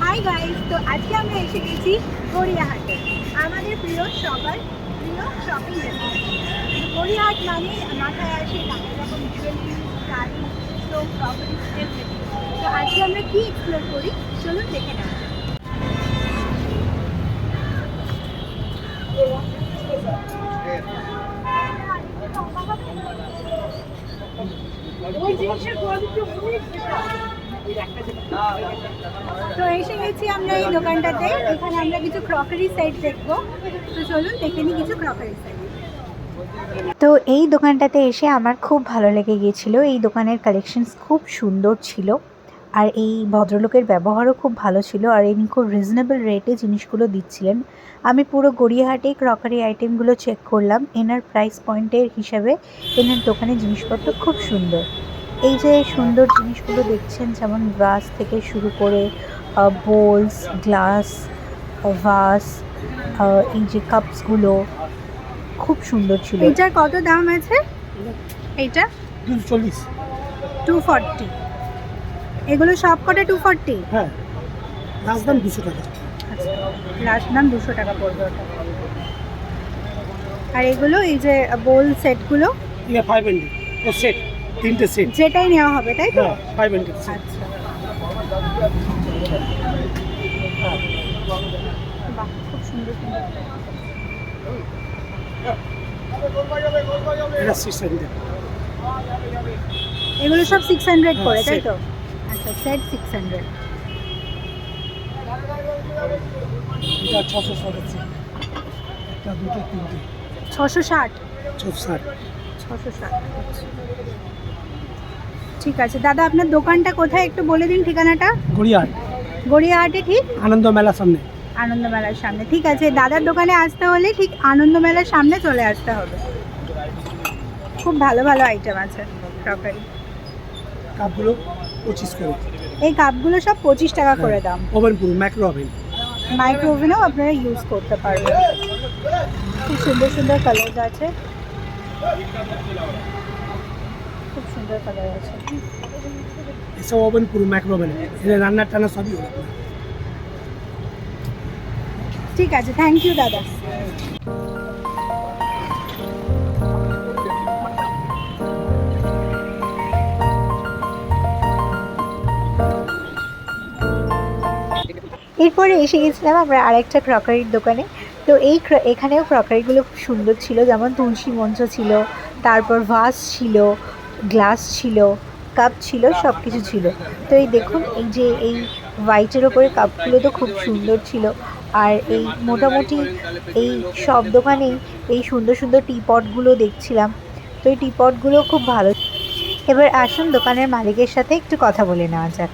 Hi guys, তো আজকে আমরা এসে গেছি গড়িয়াহাটে, আমাদের প্রিয় সবার প্রিয় শপিং ডেস্টিনেশন। গড়িয়াহাট মানে মাথায় আসে নানা রকম jewellery, sari, stone, crockery, everything. তো আজকে আমরা কি এক্সপ্লোর করি চলুন দেখে নেওয়া যাক। ওই জিনিসের কোয়ালিটি অনেক তো এসে গেছি আমরা এই দোকানটাতে। এখানে আমরা কিছু ক্রকারি সেট দেখবো, তো চলুন দেখে নিই কিছু ক্রকারি সেট। তো এই দোকানটাতে এসে আমার খুব ভালো লেগে গিয়েছিল। এই দোকানের কালেকশনস খুব সুন্দর ছিল, আর এই ভদ্রলোকের ব্যবহারও খুব ভালো ছিল, আর ইনি খুব রিজনেবল রেটে জিনিসগুলো দিচ্ছিলেন। আমি পুরো গড়িয়াহাটে ক্রকারি আইটেমগুলো চেক করলাম। এনার প্রাইস পয়েন্টের হিসাবে এনার দোকানের জিনিসপত্র খুব সুন্দর। এই যে সুন্দর জিনিসগুলো দেখছেন, যেমন গ্লাস থেকে শুরু করে বোলস, গ্লাস, ভাস, এই যে কাপসগুলো খুব সুন্দর ছিল। এইটার কত দাম আছে? এইটা 240। এগুলো সব কটা 240? হ্যাঁ, লাস্ট দাম 200 টাকা। আচ্ছা, লাস্ট দাম 200 টাকা পড়বে ওটা। আর এগুলো এই যে বোল সেটগুলো, এটা 500 ও সেট, তিনটে সেট। যেটাই নেওয়া হবে তাই তো? হ্যাঁ, 500 সেট। আচ্ছা, বাহ, খুব সুন্দর সুন্দর। এটা 600। এগুলো সব 600 হ্যাঁ, করে তাই set। তো? আচ্ছা, সেট 600। এটা 660 সেট। একটা, দুটো, তিনটে। 660। 660। 660, আচ্ছা। ঠিক আছে দাদা, আপনার দোকানটা কোথায় একটু বলে দিন ঠিকানাটা। গড়িয়াহাট গড়িয়াহাটে ঠিক আনন্দ মেলার সামনে। আনন্দ মেলার সামনে। ঠিক আছে, দাদার দোকানে আসতে হলে ঠিক আনন্দ মেলার সামনে চলে আসতে হবে। খুব ভালো ভালো আইটেম আছে ক্রকারি। কাপগুলো 25 করে। এই কাপগুলো সব 25 টাকা করে দাম। ওভেন পুরো মাইক্রো ওভেন। মাইক্রো ওভেনও আপনারা ইউজ করতে পারবেন। খুব সুন্দর সুন্দর কালার আছে, খুব সুন্দর কালার আছে। এসব ওভেন পুরো মাইক্রো ওভেন। এটা রান্নার টানা সবই হবে। ঠিক আছে, থ্যাংক ইউ দাদা। এরপরে এসে গেছিলাম আমরা আরেকটা ক্রকারির দোকানে। তো এখানেও ক্রকারিগুলো খুব সুন্দর ছিল, যেমন তুলসী মঞ্চ ছিল, তারপর ভাস ছিল, গ্লাস ছিল, কাপ ছিল, সব কিছু ছিল। তো এই দেখুন, এই যে এই হোয়াইটের ওপরে কাপগুলো তো খুব সুন্দর ছিল। আর এই মোটামুটি এই সব দোকানেই এই সুন্দর সুন্দর টিপটগুলো দেখছিলাম। তো এই টিপটগুলো খুব ভালো। এবার আসুন দোকানের মালিকের সাথে একটু কথা বলে নেওয়া যাক।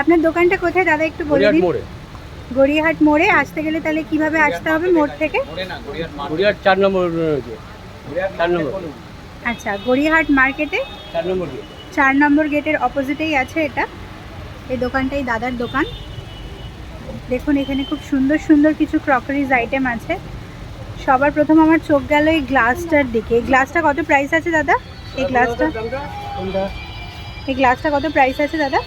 আপনার দোকানটা কোথায় দাদা একটু বলে দিন। গড়িয়াহাট মোড়ে আসতে গেলে তাহলে কিভাবে আসতে হবে মোড় থেকে? গড়িয়াহাট 4 নম্বর রয়েছে। 4 নম্বর। আচ্ছা, গড়িয়াহাট মার্কেটে 4 নম্বর গেট। 4 নম্বর গেটের অপোজিটেই আছে এটা। এই দোকানটাই দাদার দোকান। দেখুন এখানে খুব সুন্দর সুন্দর কিছু ক্রকারিজ আইটেম আছে। সবার প্রথম আমার চোখ গেল এই গ্লাসটার দিকে। এই গ্লাসটা কত প্রাইস আছে দাদা? এই গ্লাসটা কত প্রাইস আছে দাদা?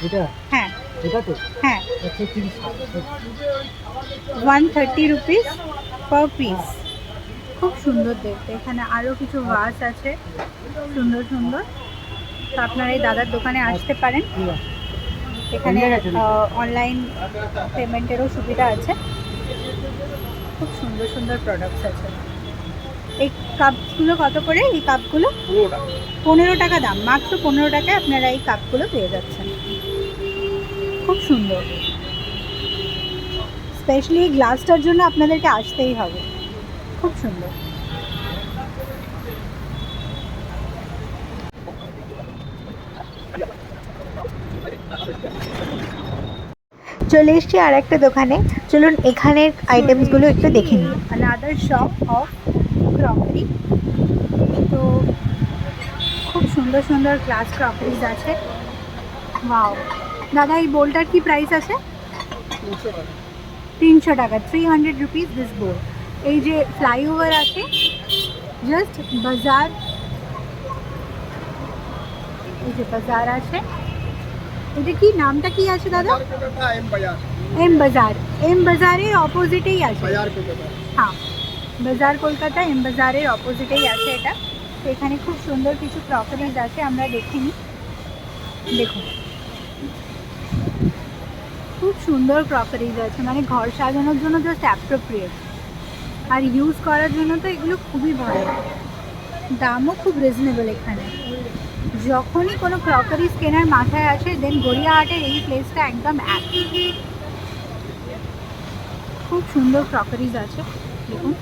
এটা হ্যাঁ এটা তো হ্যাঁ, 130। 130 রুপিস পার পিস। খুব সুন্দর দেখতে। এখানে আরও কিছু ভাস আছে সুন্দর সুন্দর। তো আপনারা এই দাদার দোকানে আসতে পারেন। এখানে অনলাইন পেমেন্টেরও সুবিধা আছে। খুব সুন্দর সুন্দর প্রোডাক্টস আছে। এই কাপগুলো কত করে? এই কাপগুলো 15 টাকা দাম। মাত্র 15 টাকায় আপনারা এই কাপগুলো পেয়ে যাচ্ছেন। খুব সুন্দর। স্পেশালি এই গ্লাসটার জন্য আপনাদেরকে আসতেই হবে। খুব সুন্দর। চলে এসেছি আর একটা দোকানে, চলুন এখানের আইটেমসগুলো একটু দেখে নিই। another shop of crockery। তো খুব সুন্দর সুন্দর গ্লাস ক্রকারিজ আছে। ওয়াও দাদা, এই বোলটার কি প্রাইস আছে? 300 টাকা। 300 রুপিস দিস বোল। এই যে ফ্লাইওভার আছে, জাস্ট বাজার এই যে বাজার আছে। এটা কি নামটা কি আছে দাদা? এম বাজার। এম বাজারের অপোজিটেই আছে। হ্যাঁ, বাজার কলকাতা এম বাজারের অপোজিটেই আছে এটা। তো এখানে খুব সুন্দর কিছু ক্রকারিজ আছে, আমরা দেখে নিই। দেখুন খুব সুন্দর ক্রকারিজ আছে, মানে ঘর সাজানোর জন্য জাস্ট অ্যাপ্রোপ্রিয়েট, আর ইউজ করার জন্য তো এগুলো খুবই ভালো। দামও খুব রিজনেবল এখানে। যখনই কোনো ক্রকারিজ কেনার মাথায় আসে দেন গড়িয়াহাটের এই প্লেসটা একদম এক। খুব সুন্দর ক্রকারিজ আছে দেখুন।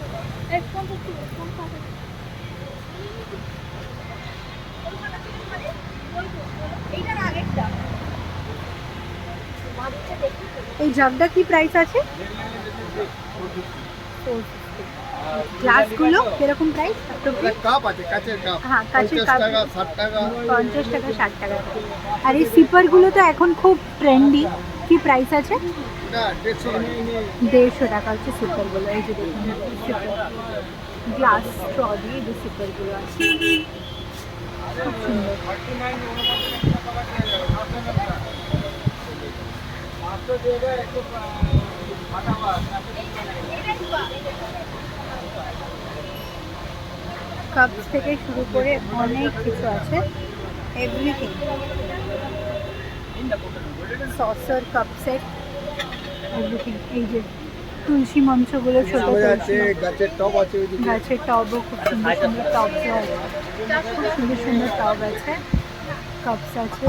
এই জগটা কি প্রাইস আছে? গ্লাসগুলো কিরকম প্রাইস? কাপ আছে, কাচের কাপ। হ্যাঁ, কাচের 50 কাপ। টাকা, 60 টাকা। 50 টাকা, 60 টাকা। আর এই সিপারগুলো তো এখন খুব ট্রেন্ডি, কি প্রাইস আছে? এটা 150 টাকা। 150 টাকা হচ্ছে সিপারগুলো। এই যে দেখুন গ্লাস স্ট্র দিয়ে যে সিপারগুলো আছে, খুব সুন্দর। কাপস থেকে শুরু করে অনেক কিছু আছে, everything. Saucer, cup set, everything. এই যে তুলসী মঞ্চগুলো, ছোট আছে, গাছের টব আছে ওইদিকে। গাছের টবও খুব সুন্দর সুন্দর টবস আছে, খুব সুন্দর সুন্দর টব আছে, কাপস আছে।